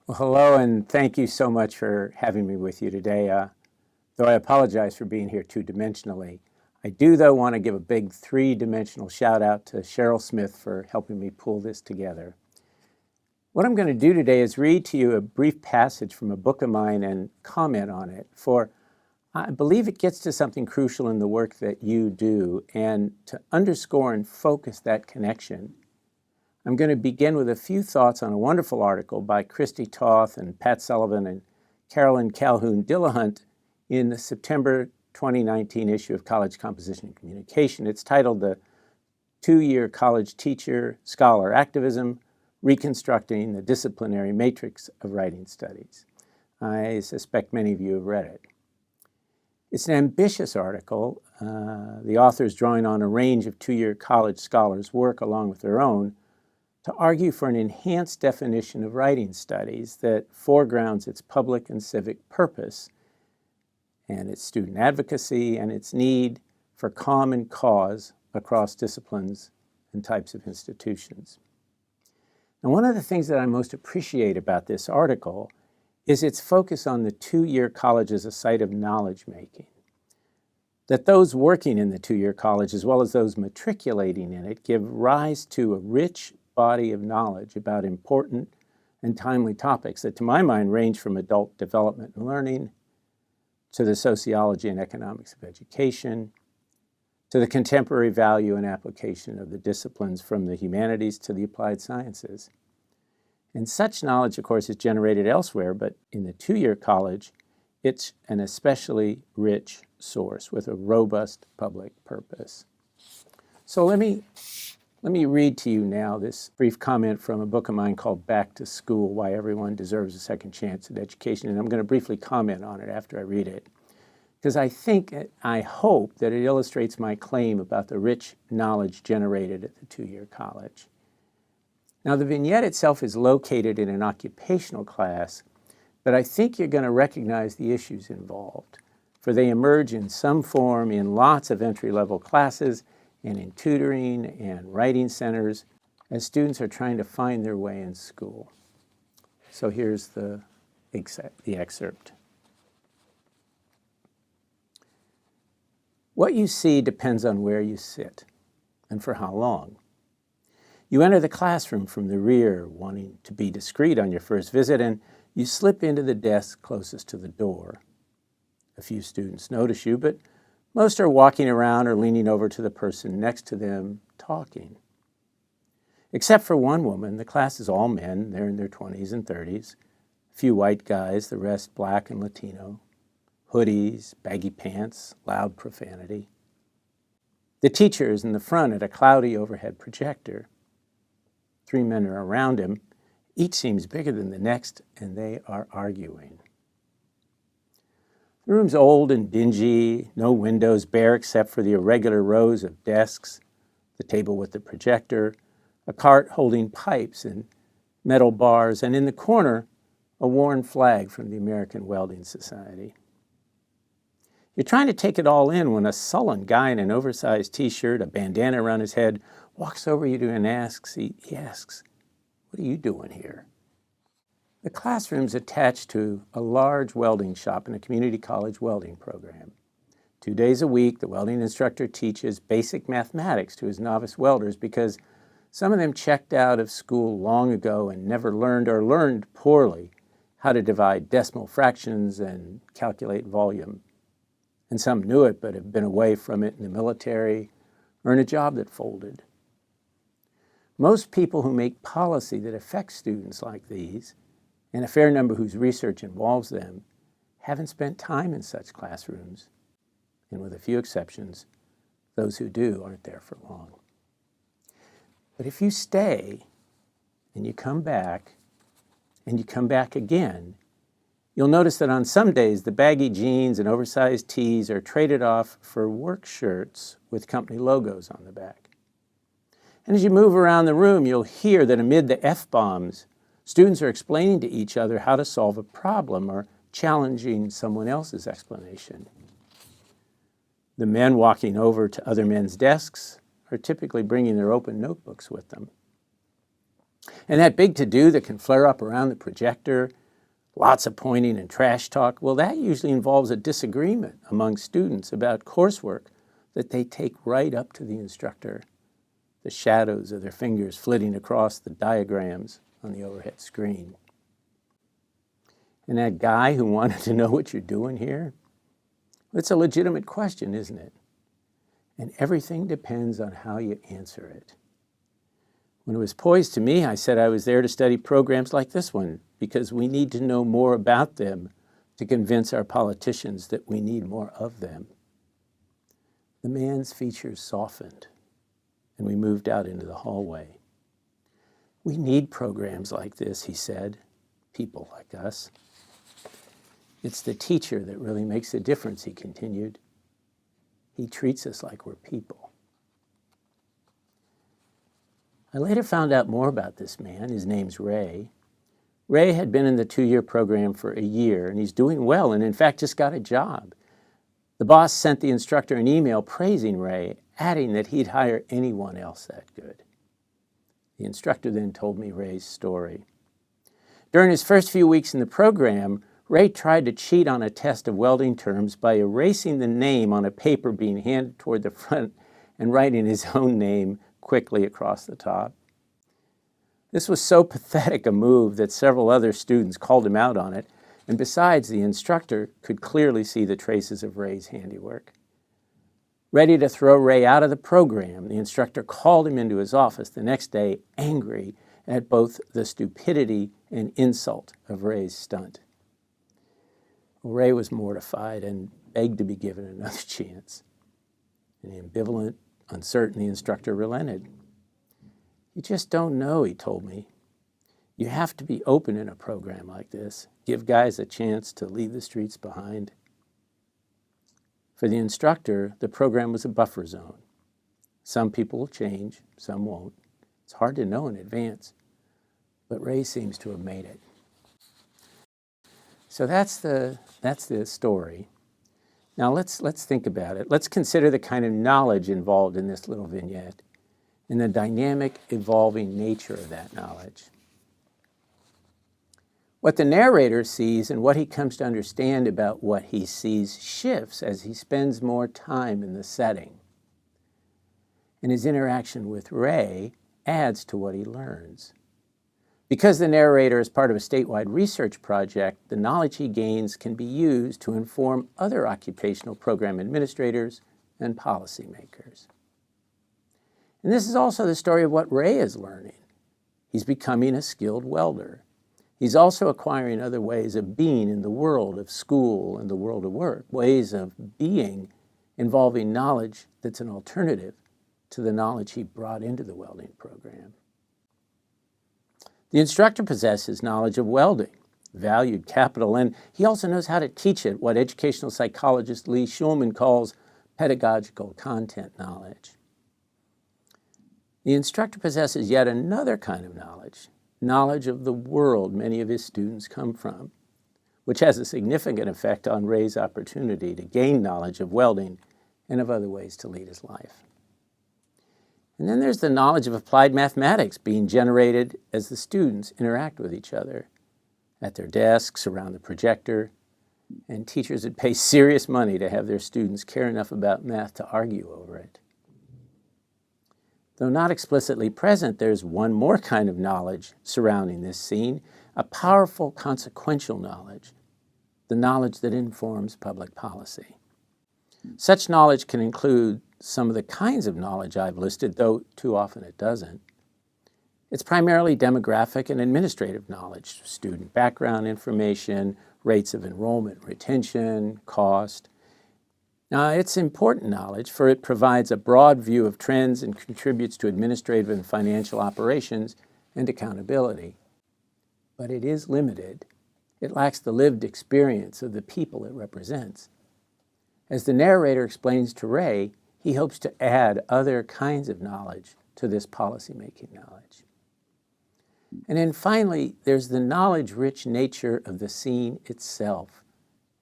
Well, hello, and thank you so much for having me with you today. Though I apologize for being here two-dimensionally, I do, though, want to give a big three-dimensional shout-out to Cheryl Smith for helping me pull this together. What I'm going to do today is read to you a brief passage from a book of mine and comment on it, for I believe it gets to something crucial in the work that you do, and to underscore and focus that connection, I'm going to begin with a few thoughts on a wonderful article by Christy Toth and Pat Sullivan and Carolyn Calhoun-Dillahunt in the September 2019 issue of College Composition and Communication. It's titled The Two-Year College Teacher Scholar Activism, Reconstructing the Disciplinary Matrix of Writing Studies. I suspect many of you have read it. It's an ambitious article. The authors drawing on a range of two-year college scholars' work along with their own to argue for an enhanced definition of writing studies that foregrounds its public and civic purpose and its student advocacy and its need for common cause across disciplines and types of institutions. And one of the things that I most appreciate about this article is its focus on the two-year college as a site of knowledge making. That those working in the two-year college, as well as those matriculating in it, give rise to a rich body of knowledge about important and timely topics that, to my mind, range from adult development and learning to the sociology and economics of education, to the contemporary value and application of the disciplines from the humanities to the applied sciences. And such knowledge, of course, is generated elsewhere, but in the two-year college, it's an especially rich source with a robust public purpose. So let me read to you now this brief comment from a book of mine called Back to School, Why Everyone Deserves a Second Chance at Education. And I'm going to briefly comment on it after I read it, because I hope that it illustrates my claim about the rich knowledge generated at the two-year college. Now, the vignette itself is located in an occupational class, but I think you're going to recognize the issues involved, for they emerge in some form in lots of entry-level classes and in tutoring and writing centers as students are trying to find their way in school. So here's the excerpt. What you see depends on where you sit and for how long. You enter the classroom from the rear, wanting to be discreet on your first visit, and you slip into the desk closest to the door. A few students notice you, but most are walking around or leaning over to the person next to them, talking. Except for one woman, the class is all men. They're in their 20s and 30s. A few white guys, the rest black and Latino. Hoodies, baggy pants, loud profanity. The teacher is in the front at a cloudy overhead projector. 3 men are around him. Each seems bigger than the next, and they are arguing. The room's old and dingy, no windows, bare except for the irregular rows of desks, the table with the projector, a cart holding pipes and metal bars, and in the corner, a worn flag from the American Welding Society. You're trying to take it all in when a sullen guy in an oversized t-shirt, a bandana around his head, walks over you and asks, "What are you doing here?" The classroom's attached to a large welding shop in a community college welding program. 2 days a week, the welding instructor teaches basic mathematics to his novice welders because some of them checked out of school long ago and never learned or learned poorly how to divide decimal fractions and calculate volume. And some knew it but have been away from it in the military or in a job that folded. Most people who make policy that affects students like these, and a fair number whose research involves them, haven't spent time in such classrooms. And with a few exceptions, those who do aren't there for long. But if you stay, and you come back again, you'll notice that on some days the baggy jeans and oversized tees are traded off for work shirts with company logos on the back. And as you move around the room, you'll hear that amid the F-bombs, students are explaining to each other how to solve a problem or challenging someone else's explanation. The men walking over to other men's desks are typically bringing their open notebooks with them. And that big to-do that can flare up around the projector, lots of pointing and trash talk, well, that usually involves a disagreement among students about coursework that they take right up to the instructor, the shadows of their fingers flitting across the diagrams on the overhead screen. And that guy who wanted to know what you're doing here, it's a legitimate question, isn't it? And everything depends on how you answer it. When it was posed to me, I said I was there to study programs like this one because we need to know more about them to convince our politicians that we need more of them. The man's features softened, and we moved out into the hallway. We need programs like this, he said, people like us. It's the teacher that really makes a difference, he continued. He treats us like we're people. I later found out more about this man. His name's Ray. Ray had been in the 2-year program for a year, and he's doing well, and in fact just got a job. The boss sent the instructor an email praising Ray, adding that he'd hire anyone else that good. The instructor then told me Ray's story. During his first few weeks in the program, Ray tried to cheat on a test of welding terms by erasing the name on a paper being handed toward the front and writing his own name quickly across the top. This was so pathetic a move that several other students called him out on it, and besides, the instructor could clearly see the traces of Ray's handiwork. Ready to throw Ray out of the program, the instructor called him into his office the next day, angry at both the stupidity and insult of Ray's stunt. Well, Ray was mortified and begged to be given another chance. And ambivalent, uncertain, the instructor relented. You just don't know, he told me. You have to be open in a program like this. Give guys a chance to leave the streets behind. For the instructor, the program was a buffer zone. Some people will change, some won't. It's hard to know in advance, but Ray seems to have made it. So that's the story. Now let's think about it. Let's consider the kind of knowledge involved in this little vignette and the dynamic, evolving nature of that knowledge. What the narrator sees and what he comes to understand about what he sees shifts as he spends more time in the setting. And his interaction with Ray adds to what he learns. Because the narrator is part of a statewide research project, the knowledge he gains can be used to inform other occupational program administrators and policymakers. And this is also the story of what Ray is learning. He's becoming a skilled welder. He's also acquiring other ways of being in the world of school and the world of work, ways of being involving knowledge that's an alternative to the knowledge he brought into the welding program. The instructor possesses knowledge of welding, valued capital, and he also knows how to teach it, what educational psychologist Lee Schulman calls pedagogical content knowledge. The instructor possesses yet another kind of knowledge of the world many of his students come from, which has a significant effect on Ray's opportunity to gain knowledge of welding and of other ways to lead his life. And then there's the knowledge of applied mathematics being generated as the students interact with each other at their desks, around the projector, and teachers would pay serious money to have their students care enough about math to argue over it. Though not explicitly present, there's one more kind of knowledge surrounding this scene, a powerful consequential knowledge, the knowledge that informs public policy. Such knowledge can include some of the kinds of knowledge I've listed, though too often it doesn't. It's primarily demographic and administrative knowledge, student background information, rates of enrollment, retention, cost. Now, it's important knowledge, for it provides a broad view of trends and contributes to administrative and financial operations and accountability. But it is limited. It lacks the lived experience of the people it represents. As the narrator explains to Ray, he hopes to add other kinds of knowledge to this policymaking knowledge. And then finally, there's the knowledge-rich nature of the scene itself,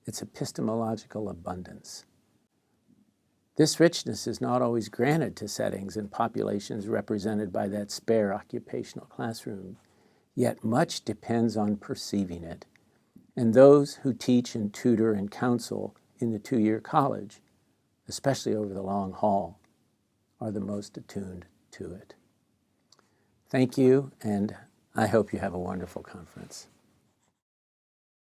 its epistemological abundance. This richness is not always granted to settings and populations represented by that spare occupational classroom, yet much depends on perceiving it. And those who teach and tutor and counsel in the two-year college, especially over the long haul, are the most attuned to it. Thank you, and I hope you have a wonderful conference.